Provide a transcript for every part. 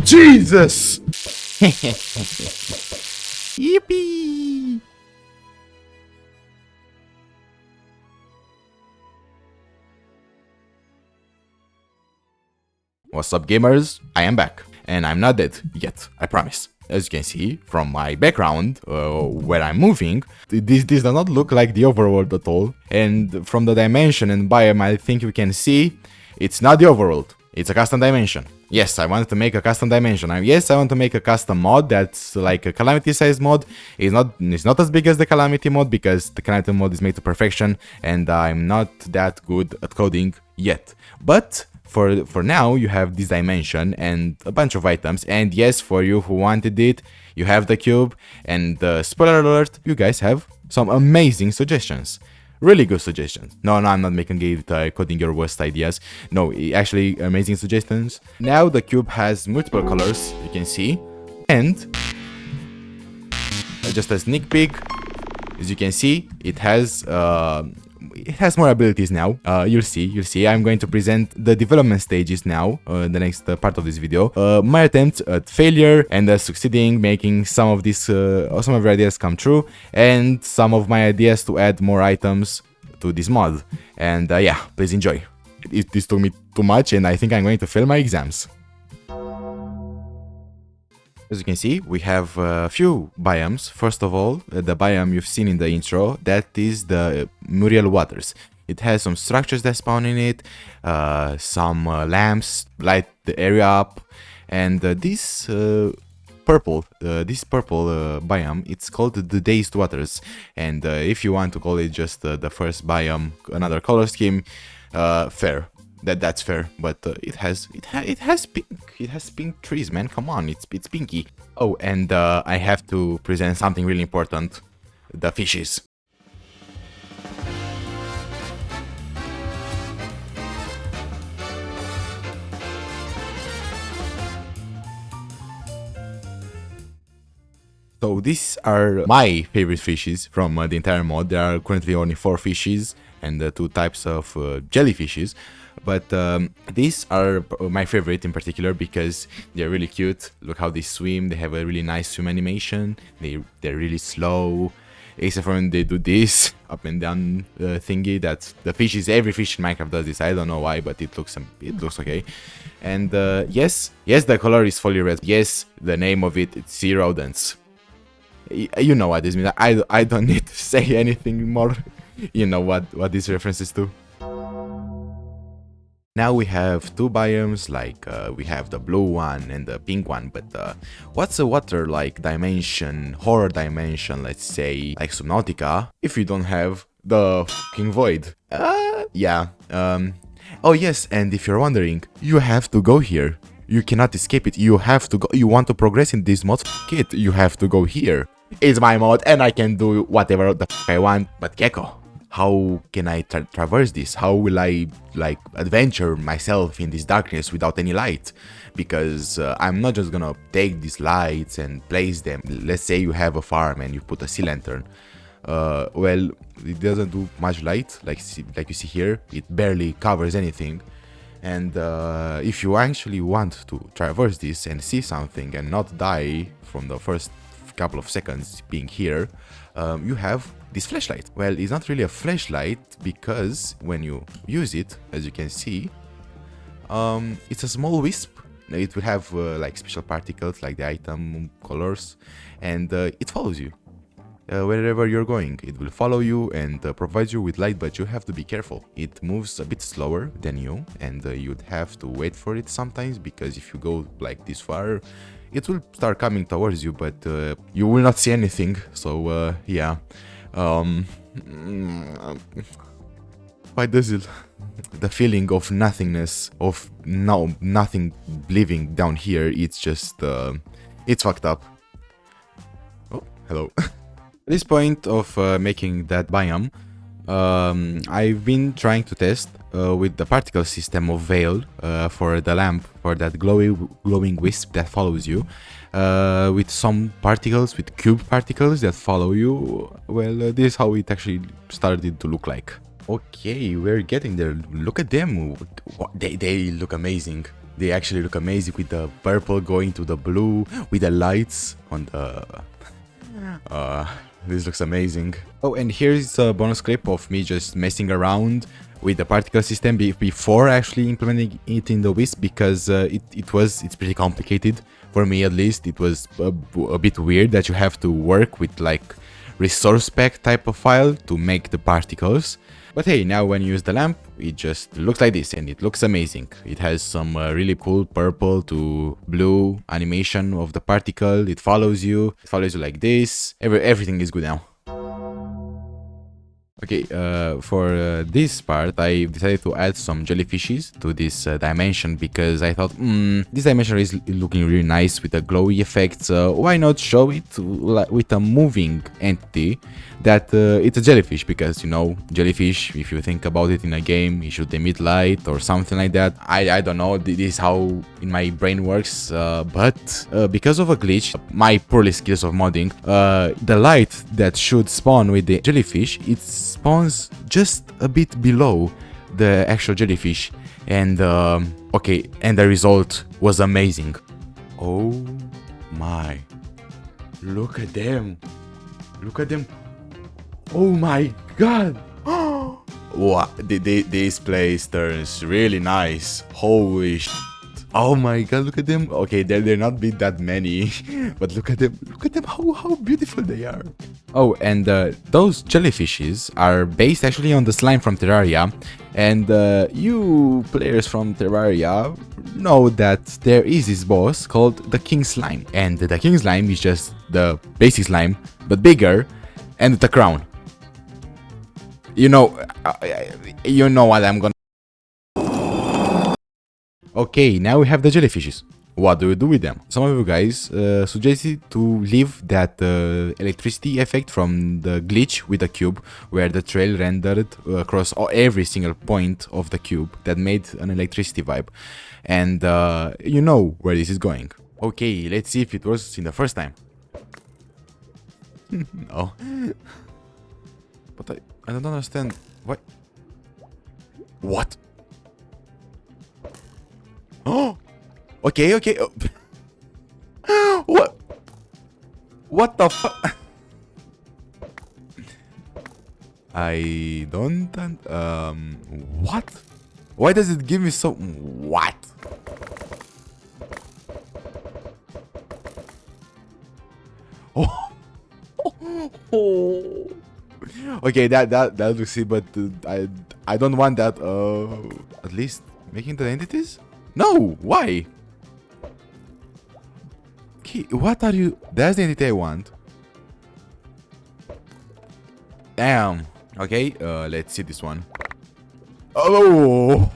Jesus! Yippee! What's up, gamers? I am back, and I'm not dead yet, I promise. As you can see from my background, where I'm moving, this does not look like the overworld at all. And from the dimension and biome, I think you can see it's not the overworld. It's a custom dimension. Yes, I wanted to make a custom dimension. Yes, I want to make a custom mod that's like a Calamity size mod. It's not as big as the Calamity mod because the Calamity mod is made to perfection, and I'm not that good at coding yet. But for now, you have this dimension and a bunch of items, and yes, for you who wanted it, you have the cube, and spoiler alert, you guys have some amazing suggestions. Really good suggestions. No, I'm not making it coding your worst ideas. No, actually amazing suggestions. Now the cube has multiple colors, you can see, and just a sneak peek, as you can see, it has more abilities now. You'll see. I'm going to present the development stages now, the next part of this video. My attempt at failure and succeeding, making some of your ideas come true, and some of my ideas to add more items to this mod. And yeah, please enjoy. This took me too much, and I think I'm going to fail my exams. As you can see, we have a few biomes. First of all, the biome you've seen in the intro, that is the Muriel Waters. It has some structures that spawn in it, some lamps light the area up, and this purple biome, it's called the Dazed Waters. And if you want to call it just the first biome, another color scheme, fair. That's fair, but it has pink trees, man. Come on, it's pinky. Oh, and I have to present something really important: the fishes. So these are my favorite fishes from the entire mod. There are currently only 4 fishes and 2 types of jellyfishes. But these are my favorite in particular because they're really cute. Look how they swim. They have a really nice swim animation. They're really slow. Except for when they do this up and down thingy. That's the fishes. Every fish in Minecraft does this. I don't know why, but it looks okay. And yes, the color is fully red. Yes, the name of it's sea rodents. You know what this means. I don't need to say anything more. You know what this references to. Now we have 2 biomes, like we have the blue one and the pink one, but what's a water like dimension, horror dimension, let's say, like Subnautica, if you don't have the fucking void? Yeah. Oh yes, and if you're wondering, you have to go here. You cannot escape it. You have to go. You want to progress in this mod? F it. You have to go here. It's my mod and I can do whatever the f I want, but Gecko, how can I traverse this? How will I, like, adventure myself in this darkness without any light? Because I'm not just gonna take these lights and place them. Let's say you have a farm and you put a sea lantern. Well, it doesn't do much light, like you see here. It barely covers anything. And if you actually want to traverse this and see something and not die from the first couple of seconds being here, you have this flashlight. Well, it's not really a flashlight because when you use it, as you can see, it's a small wisp. It will have like special particles like the item colors, and it follows you wherever you're going. It will follow you and provide you with light, but you have to be careful. It moves a bit slower than you, and you'd have to wait for it sometimes, because if you go like this far, it will start coming towards you, but you will not see anything. So yeah. Why does it? The feeling of nothingness, of nothing living down here, it's just it's fucked up. Oh, hello. At this point of making that biome, I've been trying to test with the particle system of Veil for the lamp, for that glowing wisp that follows you, with some particles, with cube particles that follow you. Well, this is how it actually started to look like. Okay, we're getting there. Look at them. They look amazing. They actually look amazing with the purple going to the blue, with the lights on the... this looks amazing. Oh, and here's a bonus clip of me just messing around with the particle system before actually implementing it in the Wisp, because it's pretty complicated. For me at least, it was a bit weird that you have to work with like resource pack type of file to make the particles. But hey, now when you use the lamp, it just looks like this, and it looks amazing. It has some really cool purple to blue animation of the particle. It follows you like this. Everything is good now. Okay, for this part, I decided to add some jellyfishes to this dimension, because I thought, this dimension is looking really nice with the glowy effects. Why not show it with a moving entity that it's a jellyfish? Because, you know, jellyfish, if you think about it in a game, it should emit light or something like that. I don't know, this is how in my brain works, but because of a glitch, my poorly skills of modding, the light that should spawn with the jellyfish, it spawns just a bit below the actual jellyfish, and okay, and the result was amazing. Oh my, look at them, oh my god. Wow, this place turns really nice. Holy shit. Oh my god, look at them. Okay, they're not been that many, but look at them how beautiful they are. Oh, and those jellyfishes are based actually on the slime from Terraria, and you players from Terraria know that there is this boss called the King Slime, and the King Slime is just the basic slime, but bigger, and with a crown. You know what I'm gonna... Okay, now we have the jellyfishes. What do we do with them? Some of you guys suggested to leave that electricity effect from the glitch with the cube, where the trail rendered across every single point of the cube that made an electricity vibe. And you know where this is going. Okay, let's see if it works in the first time. No. But I don't understand. What? Oh! Okay. Oh. What the fuck? I don't... what? Why does it give me so... What? Oh. Oh. Okay, that looks it, but I don't want that. At least making the entities? No, why? Okay, what are you? That's the entity I want. Damn. Okay, let's see this one. Oh,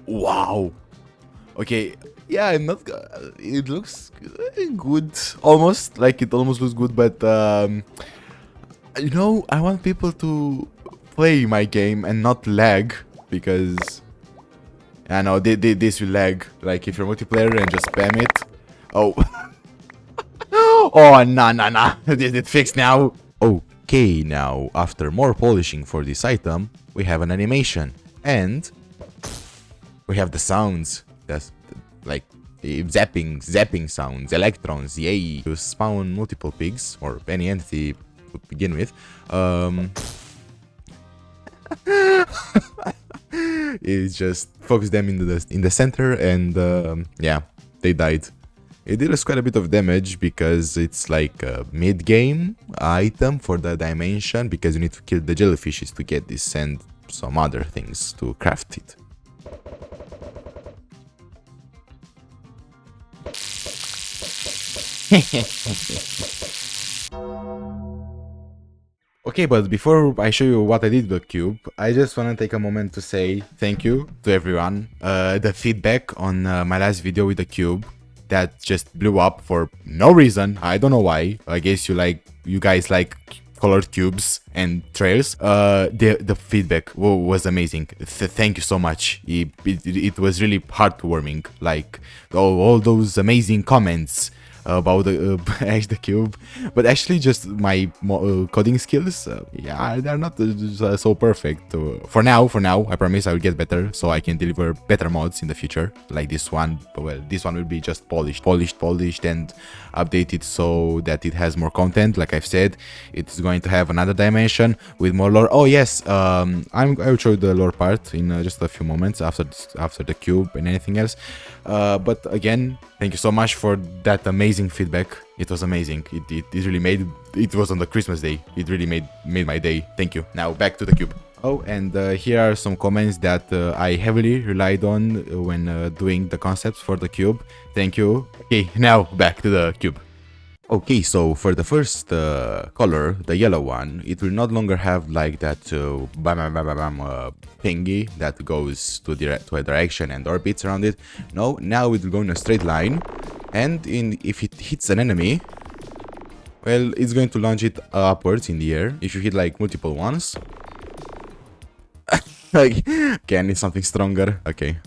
wow. Okay, yeah, I'm not. It looks good, almost like it almost looks good, but you know, I want people to play my game and not lag, because I know this will lag. Like if you're multiplayer and just spam it. Oh. Oh, nah. It's fixed now. Okay, now after more polishing for this item, we have an animation, and we have the sounds. That's like zapping sounds, electrons, yay. To spawn multiple pigs or any entity to begin with. It just focused them in the center, and yeah, they died. It deals quite a bit of damage because it's like a mid-game item for the dimension, because you need to kill the jellyfishes to get this and some other things to craft it. Okay, but before I show you what I did with the cube, I just want to take a moment to say thank you to everyone. The feedback on my last video with the cube, that just blew up for no reason. I don't know why. I guess you guys like colored cubes and trails. The feedback was amazing. Thank you so much. It was really heartwarming. Like all those amazing comments. about the the cube, but actually just my coding skills, yeah, they're not so perfect. For now, I promise I will get better, so I can deliver better mods in the future, like this one. But well, this one will be just polished, and updated so that it has more content. Like I've said, it's going to have another dimension with more lore. Oh yes, I will show you the lore part in just a few moments after the cube and anything else. But again, thank you so much for that amazing feedback. It was amazing. It really made, it was on the Christmas day. It really made my day. Thank you. Now back to the cube. Oh, and here are some comments that I heavily relied on when doing the concepts for the cube. Thank you. Okay, now back to the cube. Okay, so for the first color, the yellow one, it will no longer have like that thingy that goes to a direction and orbits around it. No, now it will go in a straight line, and if it hits an enemy, well, it's going to launch it upwards in the air. If you hit like multiple ones, like, okay, I need something stronger. Okay.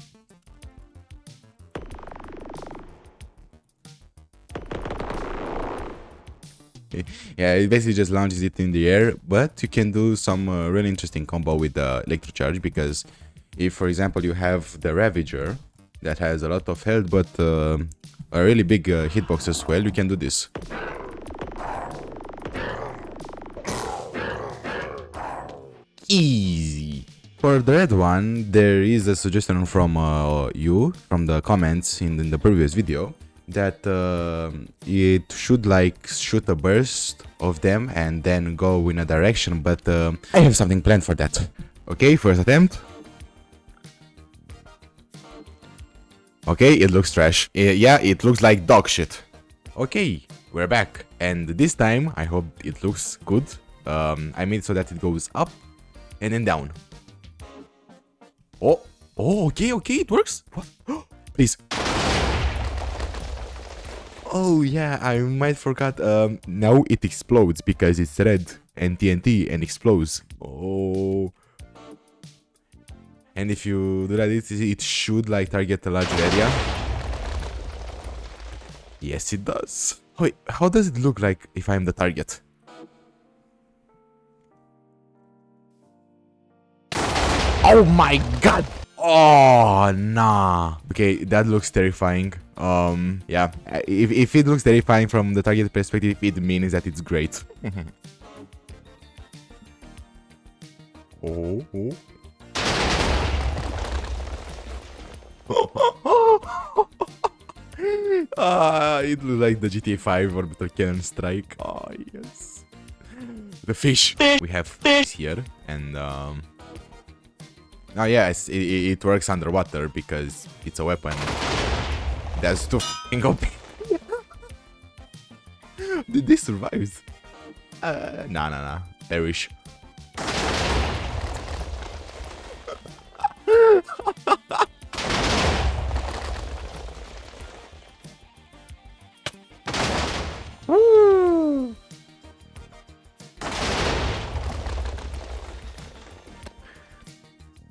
Yeah, it basically just launches it in the air, but you can do some really interesting combo with the electrocharge, because if, for example, you have the Ravager that has a lot of health but a really big hitbox as well, you can do this. Easy. For the red one, there is a suggestion from you, from the comments in the previous video, that it should like shoot a burst of them and then go in a direction, but I have something planned for that. Okay, first attempt. Okay, it looks trash. Yeah, it looks like dog shit. Okay, we're back, and this time I hope it looks good. I made it so that it goes up and then down. Oh, okay, it works. What? Please. Oh yeah, I might forgot. Now it explodes because it's red and TNT and explodes. Oh. And if you do that, it should like target a larger area. Yes, it does. Wait, how does it look like if I'm the target? Oh my god! Oh, nah. Okay, that looks terrifying. Yeah, if it looks terrifying from the target perspective, it means that it's great. Oh. It looks like the GTA 5 orbital cannon strike. Oh, yes. The fish. We have fish here, and oh yes, it works underwater because it's a weapon. That's too f***ing OP. Did they survive? Nah. Perish.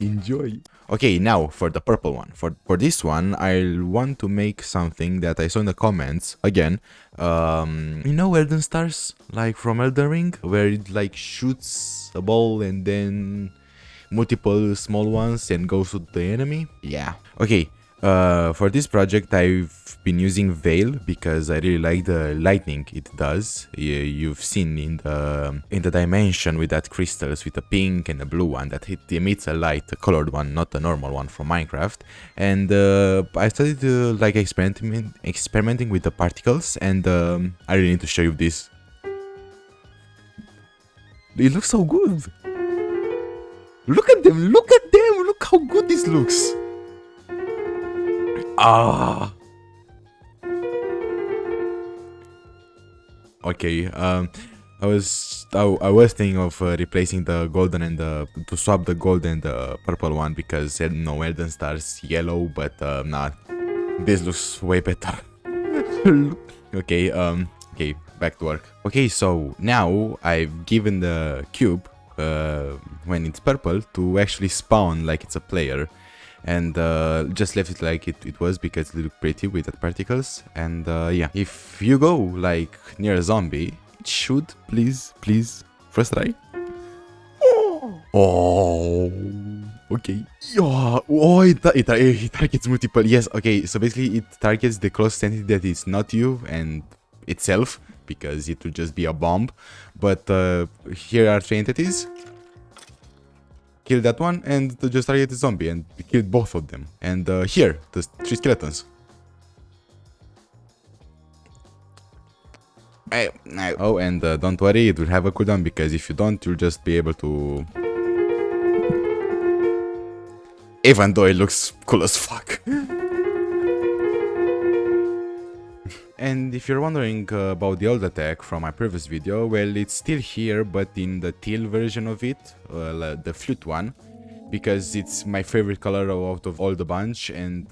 Enjoy. Okay, now for the purple one. For this one, I want to make something that I saw in the comments. Again, you know Elden Stars? Like from Elden Ring? Where it like shoots a ball and then multiple small ones and goes to the enemy? Yeah. Okay, for this project I've been using Veil because I really like the lightning it does. You've seen in the dimension with that crystals with a pink and a blue one that it emits a light, a colored one, not a normal one from Minecraft. And I started like experimenting with the particles, and I really need to show you this. It looks so good. Look at them, look how good this looks. Ah. Okay, I was thinking of replacing the golden and to swap the gold and the purple one, because I don't know, Elden Stars yellow, but nah, this looks way better. Okay, okay, back to work. Okay, so now I've given the cube when it's purple to actually spawn like it's a player. and just left it like it was because it looked pretty with the particles. And yeah, if you go like near a zombie, it should please first try. Oh, okay. Yeah. Oh, it targets multiple. Yes. Okay. So basically, it targets the closest entity that is not you and itself, because it would just be a bomb. But here are 3 entities. Kill that one and just target the zombie and kill both of them. And here, the 3 skeletons. Oh, and don't worry, it will have a cooldown, because if you don't, you'll just be able to... Even though it looks cool as fuck. And if you're wondering about the old attack from my previous video, well, it's still here, but in the teal version of it, the flute one, because it's my favorite color out of all the bunch, and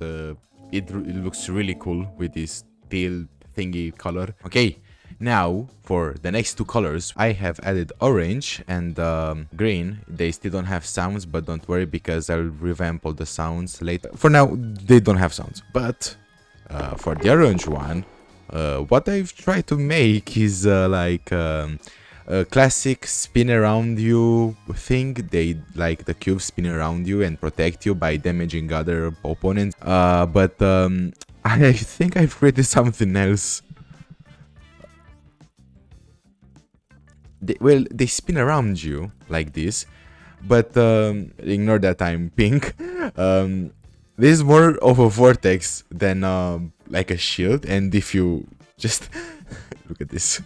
it looks really cool with this teal thingy color. Okay, now for the next 2 colors, I have added orange and green. They still don't have sounds, but don't worry, because I'll revamp all the sounds later. For now, they don't have sounds, but for the orange one, what I've tried to make is like a classic spin around you thing. They like the cubes spin around you and protect you by damaging other opponents. But I think I've created something else. They spin around you like this, but ignore that I'm pink. This is more of a vortex than like a shield, and if you just look at this.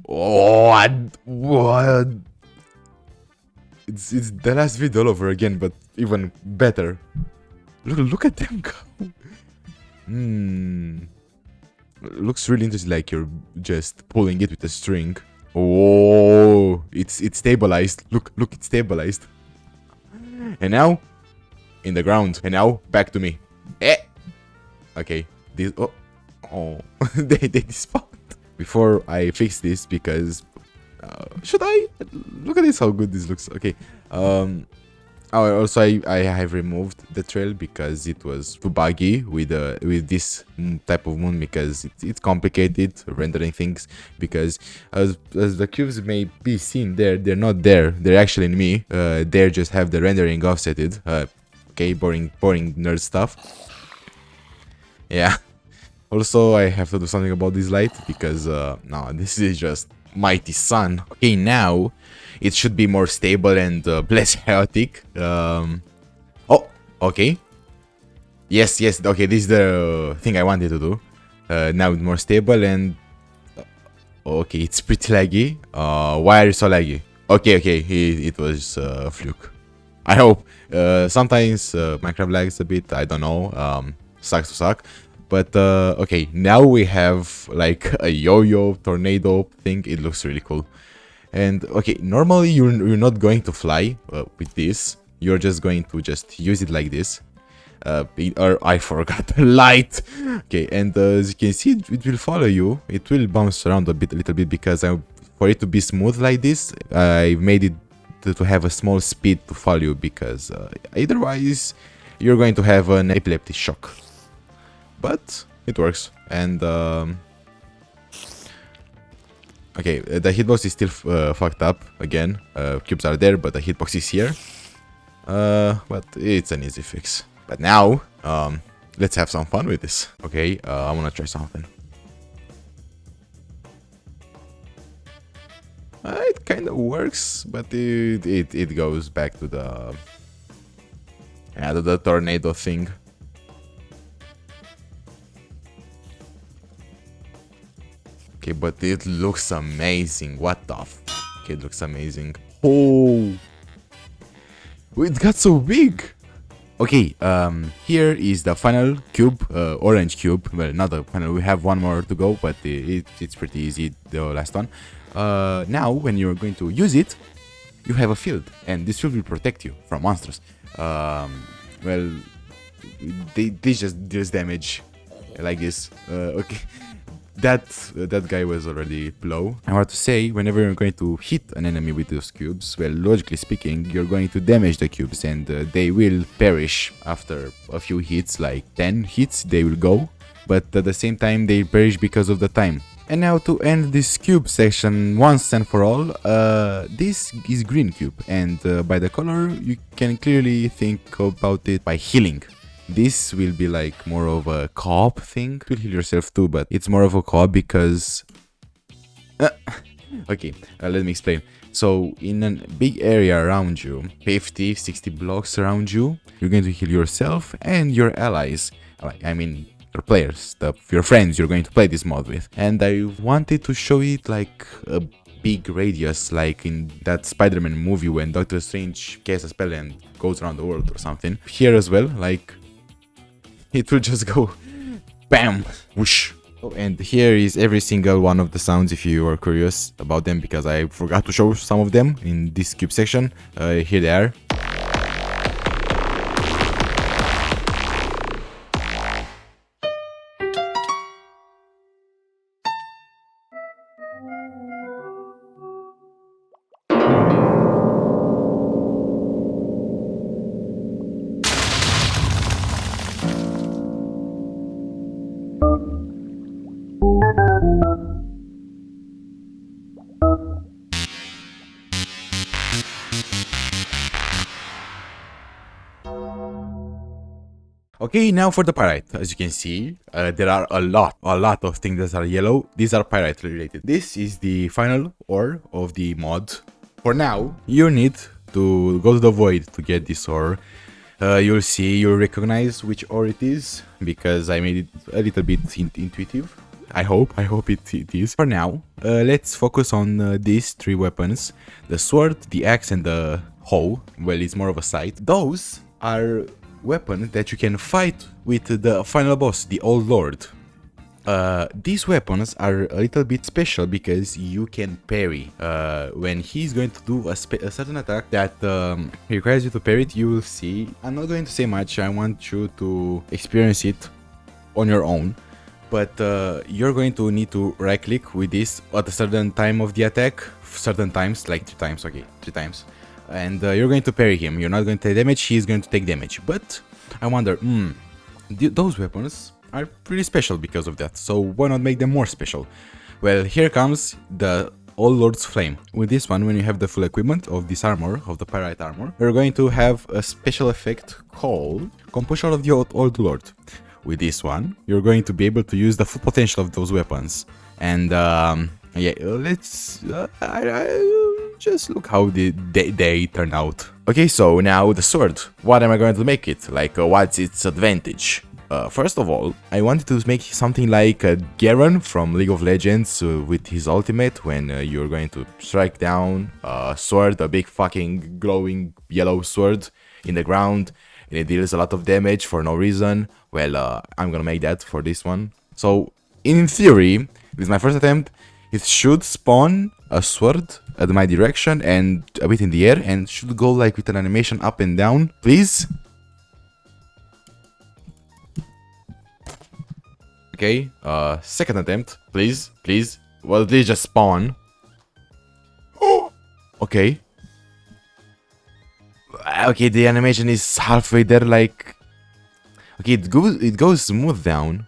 What? It's the last video all over again, but even better. Look at them go. Looks really interesting, like you're just pulling it with a string. Oh, it's stabilized. Look, it's stabilized. And now, in the ground. And now, back to me. Okay, this. Oh, they despawned. Before I fix this, because should I look at this? How good this looks. Okay. Also, I have removed the trail because it was too buggy with this type of moon, because it's complicated rendering things, because as the cubes may be seen there, they're not there. They're actually in me. They just have the rendering offsetted. Okay, boring nerd stuff. Yeah. Also, I have to do something about this light, because no, this is just mighty sun. Okay, now it should be more stable and less chaotic. Oh, okay. Yes, okay, this is the thing I wanted to do. Now it's more stable and... okay, it's pretty laggy. Why are you so laggy? Okay, it was a fluke. I hope. Sometimes Minecraft lags a bit, I don't know. Sucks to suck. But okay, now we have like a yo-yo tornado thing. It looks really cool. And okay, normally you're not going to fly with this. You're just going to use it like this. Or I forgot light. Okay, and as you can see, it will follow you. It will bounce around a little bit, because for it to be smooth like this, I made it to have a small speed to follow you, because otherwise you're going to have an epileptic shock. But it works. And okay, the hitbox is still fucked up again. Cubes are there, but the hitbox is here. But it's an easy fix. But now, let's have some fun with this. Okay, I wanna try something. It kind of works, but it goes back to the tornado thing. Okay, but it looks amazing. What the f? Okay, it looks amazing. Oh, it got so big. Okay, here is the final cube, orange cube. Well, not the final. We have one more to go, but it's pretty easy, the last one. Now, when you're going to use it, you have a field, and this field will protect you from monsters. Well, they just deals damage like this. Okay. that guy was already low. I want to say, whenever you're going to hit an enemy with those cubes, well, logically speaking, you're going to damage the cubes, and they will perish after a few hits, like 10 hits, they will go. But at the same time, they perish because of the time. And now to end this cube section once and for all, this is green cube, and by the color, you can clearly think about it by healing. This will be like more of a co-op thing. You'll heal yourself too, but it's more of a co-op because... okay, let me explain. So in a big area around you, 50, 60 blocks around you, you're going to heal yourself and your allies. I mean, your players, your friends you're going to play this mod with. And I wanted to show it like a big radius, like in that Spider-Man movie when Doctor Strange casts a spell and goes around the world or something. Here as well, like... it will just go bam, whoosh. Oh, and here is every single one of the sounds if you are curious about them, because I forgot to show some of them in this cube section. Here they are. Okay, now for the pyrite. As you can see, there are a lot of things that are yellow. These are pyrite related. This is the final ore of the mod. For now, you need to go to the void to get this ore. You'll see, you'll recognize which ore it is, because I made it a little bit intuitive. I hope it is. For now, let's focus on these three weapons. The sword, the axe, and the hoe. Well, it's more of a scythe. Those are weapons that you can fight with the final boss, the Old Lord. These weapons are a little bit special because you can parry. When he's going to do a certain attack that requires you to parry it, you will see. I'm not going to say much, I want you to experience it on your own. But you're going to need to right click with this at a certain time of the attack, certain times, like 3 times, okay, 3 times. And you're going to parry him. You're not going to take damage, he's going to take damage. But I wonder, those weapons are pretty special because of that, so why not make them more special? Well, here comes the Old Lord's Flame. With this one, when you have the full equipment of this armor, of the pyrite armor, you're going to have a special effect called Composure of the Old Lord. With this one, you're going to be able to use the full potential of those weapons. And yeah, let's just look how they turn out. Okay, so now the sword. What am I going to make it? Like, what's its advantage? First of all, I wanted to make something like Garen from League of Legends with his ultimate, when you're going to strike down a sword, a big fucking glowing yellow sword in the ground, and it deals a lot of damage for no reason. Well, I'm gonna make that for this one. So, in theory, this is my first attempt. It should spawn a sword at my direction and a bit in the air, and should go like with an animation up and down. Please. Okay, second attempt. Please, please. Well, please just spawn. Okay. Okay, the animation is halfway there, like... Okay, it goes smooth down.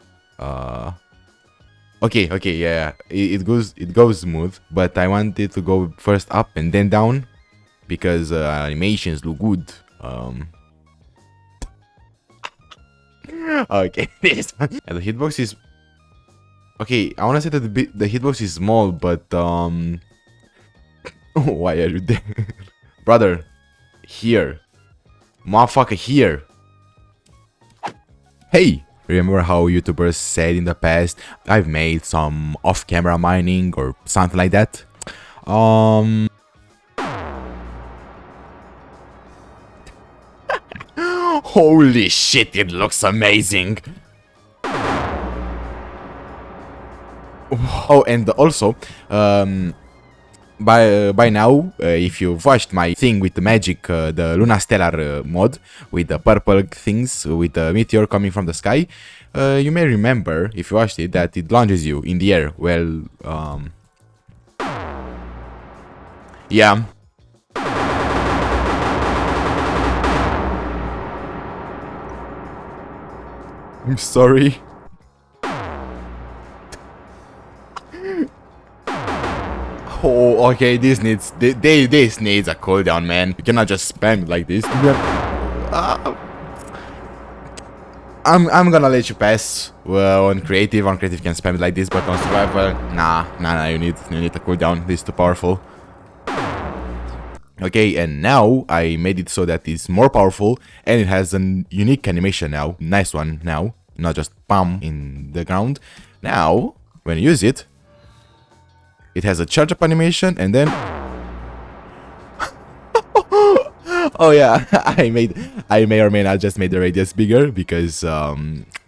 Okay, yeah, it goes smooth, but I want it to go first up and then down, because animations look good. Okay, this one. And the hitbox is... Okay, I wanna say that the hitbox is small, but why are you there? Brother, here. Motherfucker, here. Hey! Remember how YouTubers said in the past, I've made some off-camera mining or something like that? Holy shit, it looks amazing! Oh, and also, by now, if you've watched my thing with the magic, the Luna Stellar mod with the purple things with the meteor coming from the sky, you may remember if you watched it that it launches you in the air. Well, yeah. I'm sorry. Oh, okay, this needs a cooldown, man. You cannot just spam it like this. I'm gonna let you pass on creative. On creative, you can spam it like this, but on survival, nah. You need a cooldown. This is too powerful. Okay, and now I made it so that it's more powerful and it has a unique animation now. Nice one now, not just bam in the ground. Now, when you use it, it has a charge up animation and then... Oh yeah, I may or may not just made the radius bigger because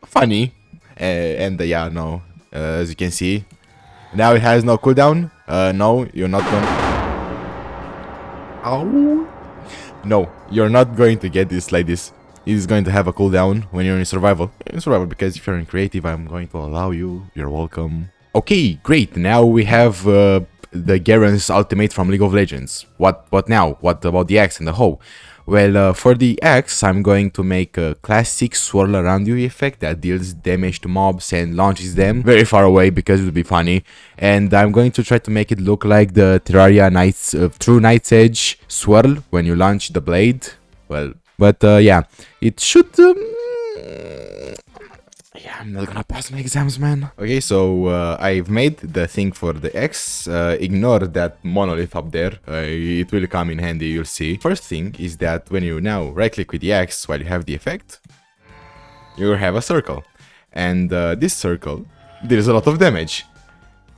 funny. Yeah, no, as you can see, now it has no cooldown. No, you're not gonna... Ow. No, you're not going to get this like this. It is going to have a cooldown when you're in survival. Because if you're in creative, I'm going to allow you. You're welcome. Okay, great. Now we have the Garen's ultimate from League of Legends. What now? What about the axe and the hoe? Well, for the axe, I'm going to make a classic swirl around you effect that deals damage to mobs and launches them very far away because it would be funny. And I'm going to try to make it look like the Terraria Knight's True Knight's Edge swirl when you launch the blade. Well, but yeah, it should... yeah, I'm not gonna pass my exams, man. Okay, so I've made the thing for the X. Ignore that monolith up there. It will come in handy, you'll see. First thing is that when you now right-click with the X while you have the effect, you have a circle. And this circle deals a lot of damage.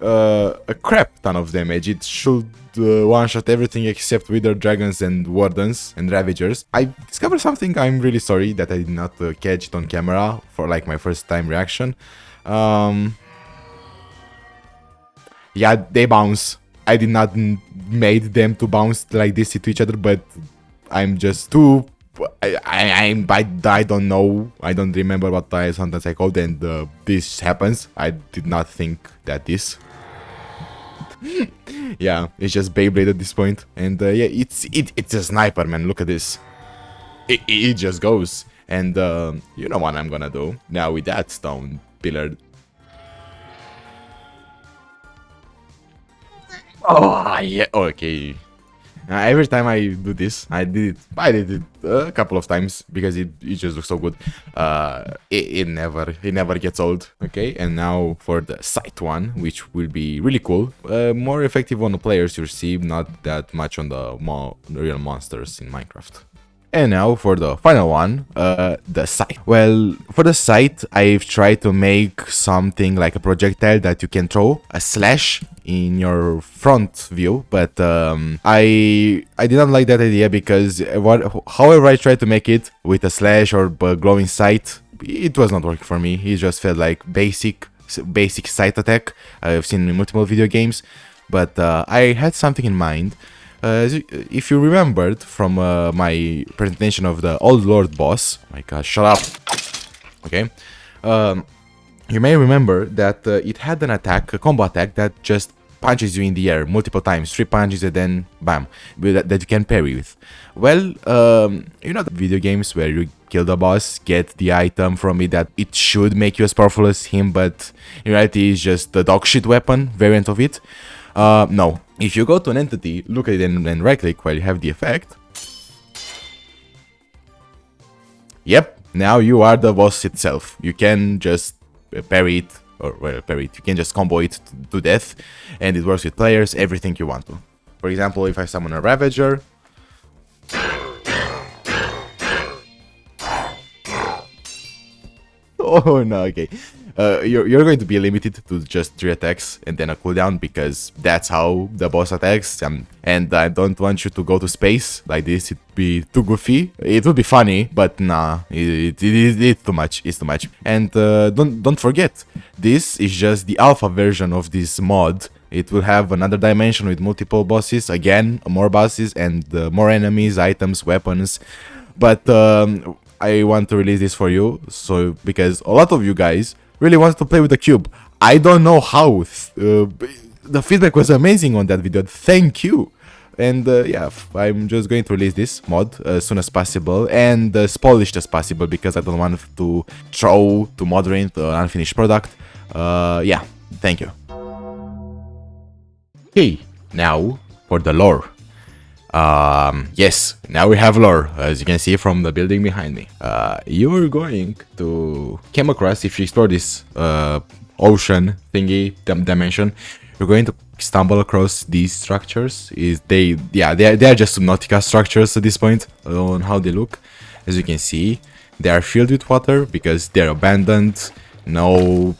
A crap ton of damage. It should one-shot everything except Wither Dragons and Wardens and Ravagers. I discovered something. I'm really sorry that I did not catch it on camera for like my first time reaction. Yeah, they bounce. I did not made them to bounce like this to each other, but I'm just too... I don't know. I don't remember what sometimes I called, and this happens. I did not think that this... Yeah, it's just Beyblade at this point. And yeah, it's a sniper, man. Look at this. It just goes. And you know what I'm gonna do now with that stone pillar. Oh yeah, okay. Every time I do this, I did it a couple of times because it just looks so good. It never gets old. Okay, and now for the Scythe one, which will be really cool. More effective on the players you see, not that much on the real monsters in Minecraft. And now for the final one, the Scythe. Well, for the Scythe, I've tried to make something like a projectile that you can throw, a slash in your front view, but I did not like that idea because however I tried to make it with a slash or a glowing Scythe, it was not working for me. It just felt like basic Scythe attack I've seen in multiple video games, but I had something in mind. If you remembered from my presentation of the Old Lord boss, oh my god, shut up. Okay, you may remember that it had an attack, a combo attack that just punches you in the air multiple times, 3 punches and then bam, that you can parry with. Well, you know the video games where you kill the boss, get the item from it that it should make you as powerful as him, but in reality it's just the dog shit weapon variant of it. No. If you go to an entity, look at it and right click while you have the effect. Yep, now you are the boss itself. You can just parry it, or well, parry it. You can just combo it to death, and it works with players, everything you want to. For example, if I summon a Ravager, oh no, okay. You're going to be limited to just 3 attacks and then a cooldown because that's how the boss attacks. And I don't want you to go to space like this. It'd be too goofy. It would be funny, but nah, it's too much. It's too much. And don't forget, this is just the alpha version of this mod. It will have another dimension with multiple bosses, again, more bosses and more enemies, items, weapons. But I want to release this for you, so because a lot of you guys really want to play with the cube. I don't know how. The feedback was amazing on that video. Thank you. And yeah, I'm just going to release this mod as soon as possible and as polished as possible because I don't want to throw to Modern an unfinished product. Yeah, thank you. Okay, now for the lore. Yes, now we have lore, as you can see from the building behind me. You're going to come across, if you explore this ocean thingy dimension, you're going to stumble across these structures. They are just Subnautica structures at this point on how they look. As you can see, they are filled with water because they're abandoned. No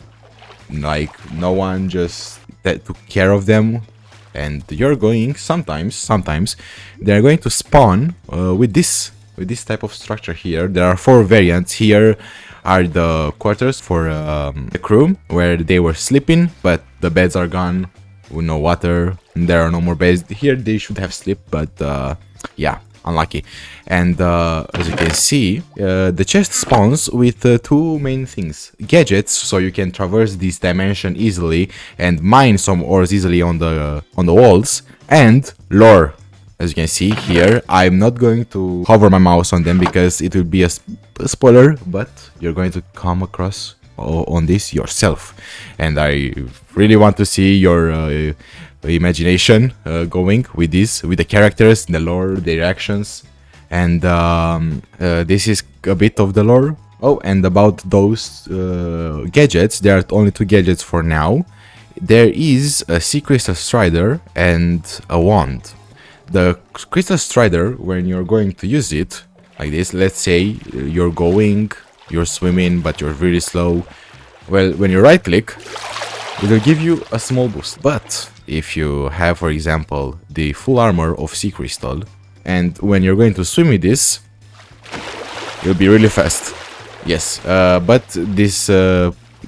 one just took care of them. And you're going sometimes they're going to spawn with this type of structure here. There are 4 variants. Here are the quarters for the crew where they were sleeping, but the beds are gone with no water. There are no more beds. Here they should have slept, but yeah, unlucky. And as you can see, the chest spawns with 2 main things: gadgets, so you can traverse this dimension easily and mine some ores easily on the walls, and lore. As you can see here, I'm not going to hover my mouse on them because it will be a spoiler, but you're going to come across on this yourself, and I really want to see your imagination going with this, with the characters, the lore, the reactions, and this is a bit of the lore. Oh, and about those gadgets, there are only 2 gadgets for now. There is a sea crystal strider and a wand. The crystal strider, when you're going to use it, like this, let's say you're swimming, but you're really slow. Well, when you right click, it will give you a small boost. But if you have, for example, the full armor of sea crystal, and when you're going to swim with this, you'll be really fast. Yes, but this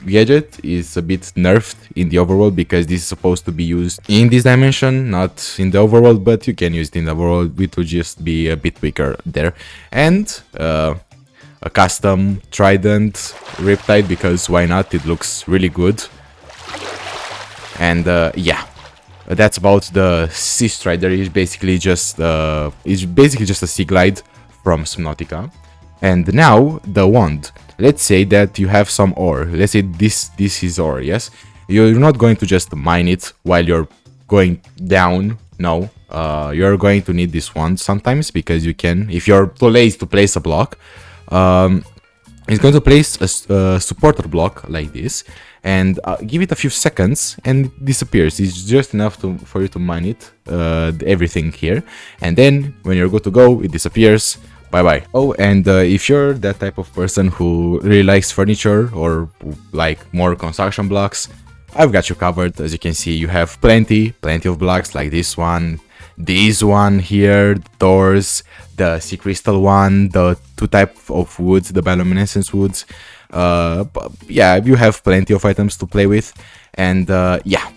gadget is a bit nerfed in the overworld because this is supposed to be used in this dimension, not in the overworld, but you can use it in the overworld. It will just be a bit weaker there. And a custom trident riptide, because why not? It looks really good. And yeah, that's about the sea strider. It's basically just a sea glide from Subnautica. And now the wand. Let's say that you have some ore. Let's say this is ore, yes? You're not going to just mine it while you're going down. No, you're going to need this wand sometimes, because you can, if you're too lazy to place a block, it's going to place a supporter block like this, and give it a few seconds and it disappears. It's just enough for you to mine it, everything here, and then when you're good to go, it disappears. Bye bye. Oh, and if you're that type of person who really likes furniture or like more construction blocks, I've got you covered. As you can see, you have plenty of blocks like this one here, doors, the sea crystal one, the 2 types of woods, the bioluminescence woods. Yeah, you have plenty of items to play with, and yeah.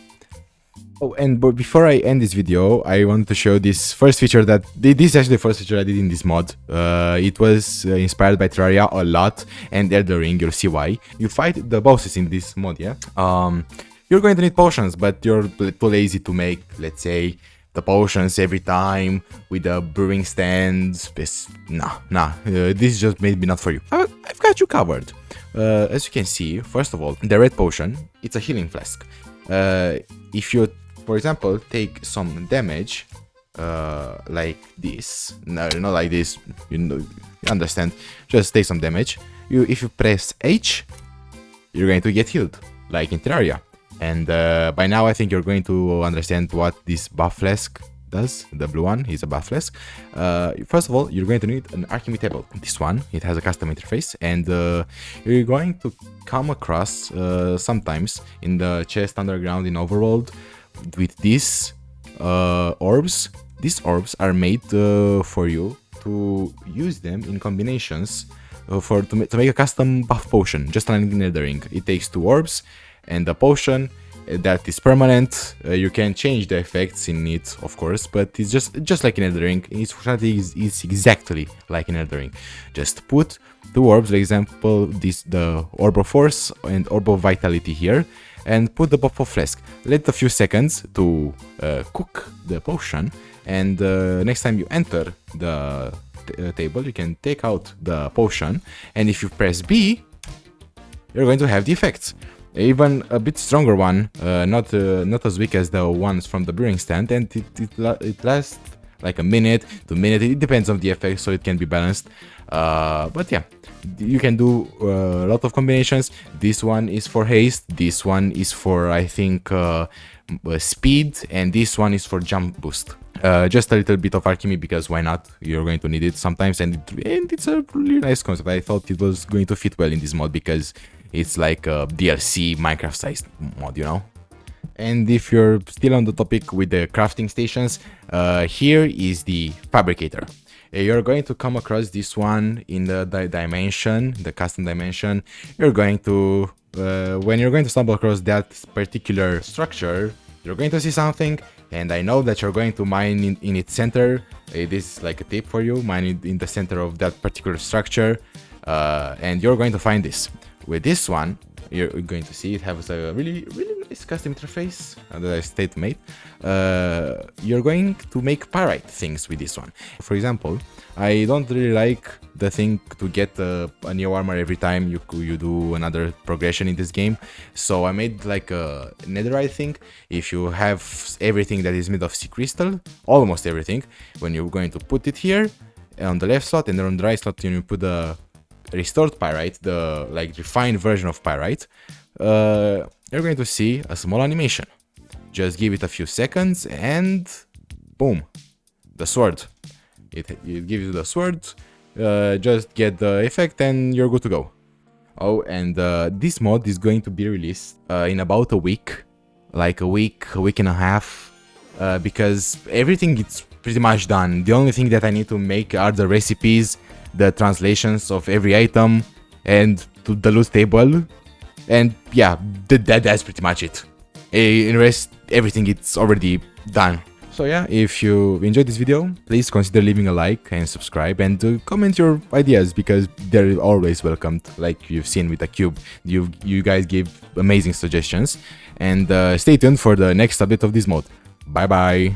Oh, and but before I end this video, I want to show this first feature this is actually the first feature I did in this mod. It was inspired by Terraria a lot, and Elden Ring. You'll see why. You fight the bosses in this mod, yeah? You're going to need potions, but you're too lazy to make, let's say, the potions every time with the brewing stands. Nah, this just maybe not for you. I've got you covered. As you can see, first of all, the red potion, it's a healing flask. If you, for example, take some damage, like this, no, not like this, you understand, just take some damage. If you press H, you're going to get healed, like in Terraria. And by now I think you're going to understand what this buff flask does. The blue one is a buff flask. First of all, you're going to need an Alchemy table. This one, it has a custom interface, and you're going to come across sometimes in the chest underground in Overworld with these orbs. These orbs are made for you to use them in combinations to make a custom buff potion, just like in Elden Ring. It takes 2 orbs and a potion, that is permanent. You can change the effects in it, of course, but it's just like in Elden Ring. Its functionality is exactly like in Elden Ring. Just put two orbs, for example, the Orb of Force and Orb of Vitality here, and put the buff of Flask. Let a few seconds to cook the potion, and next time you enter the table, you can take out the potion, and if you press B, you're going to have the effects. Even a bit stronger one, not as weak as the ones from the brewing stand, and it lasts like a minute, 2 minutes. It depends on the effect, so it can be balanced. But yeah, you can do a lot of combinations. This one is for haste, this one is for, I think, speed, and this one is for jump boost. Just a little bit of alchemy, because why not? You're going to need it sometimes, and it's a really nice concept. I thought it was going to fit well in this mod, because it's like a DLC Minecraft-sized mod, you know? And if you're still on the topic with the crafting stations, here is the fabricator. You're going to come across this one in the dimension, the custom dimension. You're going to, when you're going to stumble across that particular structure, you're going to see something, and I know that you're going to mine in its center. This is like a tip for you, mine it in the center of that particular structure, and you're going to find this. With this one, you're going to see it has a really nice custom interface that I state made. You're going to make pyrite things with this one. For example, I don't really like the thing to get a new armor every time you do another progression in this game, so I made like a netherite thing. If you have everything that is made of sea crystal, almost everything, when you're going to put it here on the left slot, and then on the right slot you put the restored pyrite, the like refined version of pyrite, you're going to see a small animation. Just give it a few seconds and boom, the sword. It gives you the sword, just get the effect and you're good to go. Oh, and this mod is going to be released in about a week, like a week and a half, because everything is pretty much done. The only thing that I need to make are the recipes, the translations of every item, and to the loot table, and yeah, that's pretty much it. In the rest, everything it's already done. So yeah, if you enjoyed this video, please consider leaving a like and subscribe, and comment your ideas, because they're always welcomed. Like you've seen with the cube, you guys give amazing suggestions, and stay tuned for the next update of this mod. Bye bye.